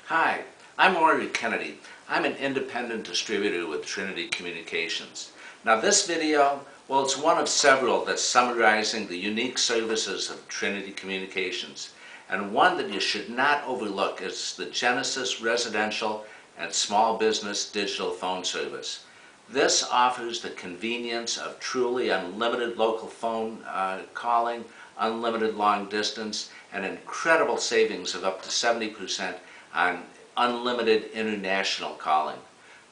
Hi, I'm Maury. I'm an independent distributor with Triniti Communications. Now this video, well, it's one of several that's summarizing the unique services of Triniti Communications. And one that you should not overlook is the GeneSys residential and small business digital phone service. This offers the convenience of truly unlimited local phone calling, unlimited long distance, and incredible savings of up to 70% on unlimited international calling.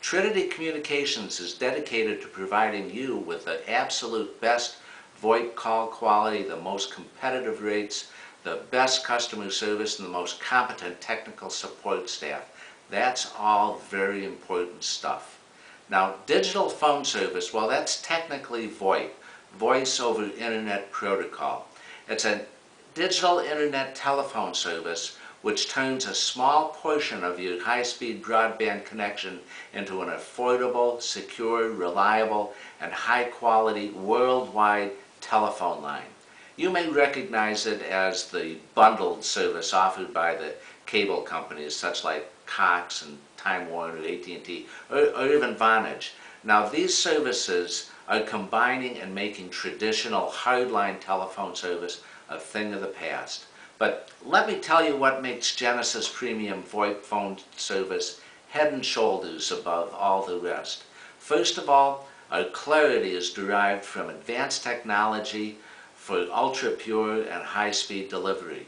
Triniti Communications is dedicated to providing you with the absolute best VoIP call quality, the most competitive rates, the best customer service, and the most competent technical support staff. That's all very important stuff. Now, digital phone service, well, that's technically VoIP, Voice over Internet Protocol. It's a digital internet telephone service which turns a small portion of your high-speed broadband connection into an affordable, secure, reliable, and high-quality worldwide telephone line. You may recognize it as the bundled service offered by the cable companies such like Cox and Time Warner, AT&T, or even Vonage. Now these services are combining and making traditional hardline telephone service a thing of the past. But let me tell you what makes GeneSys Premium VoIP phone service head and shoulders above all the rest. First of all, our clarity is derived from advanced technology for ultra-pure and high-speed delivery.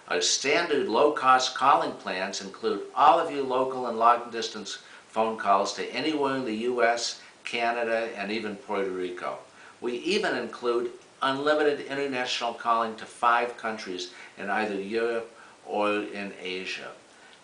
Our standard low-cost calling plans include all of your local and long-distance phone calls to anywhere in the U.S., Canada, and even Puerto Rico. We even include unlimited international calling to 5 countries in either Europe or in Asia.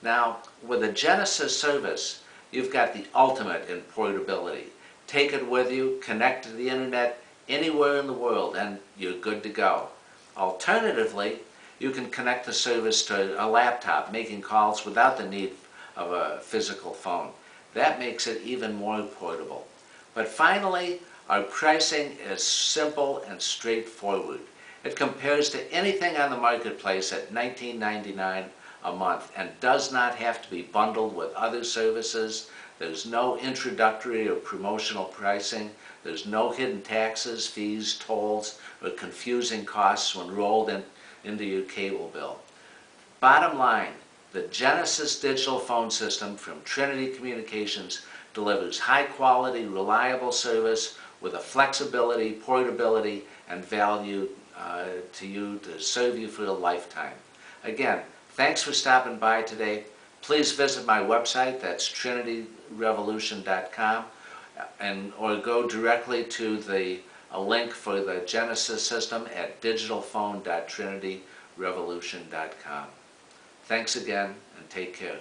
Now, with a GeneSys service, you've got the ultimate in portability. Take it with you, connect to the internet anywhere in the world, and you're good to go. Alternatively, you can connect the service to a laptop, making calls without the need of a physical phone. That makes it even more portable. But finally, our pricing is simple and straightforward. It compares to anything on the marketplace at $19.99 a month and does not have to be bundled with other services. There's no introductory or promotional pricing. There's no hidden taxes, fees, tolls, or confusing costs when rolled into your cable bill. Bottom line, the GeneSys digital phone system from Triniti Communications delivers high-quality, reliable service with a flexibility, portability, and value to you to serve you for a lifetime. Again, thanks for stopping by today. Please visit my website, that's trinitirevolution.com, or go directly to a link for the GeneSys system at digitalphone.trinitirevolution.com. Thanks again, and take care.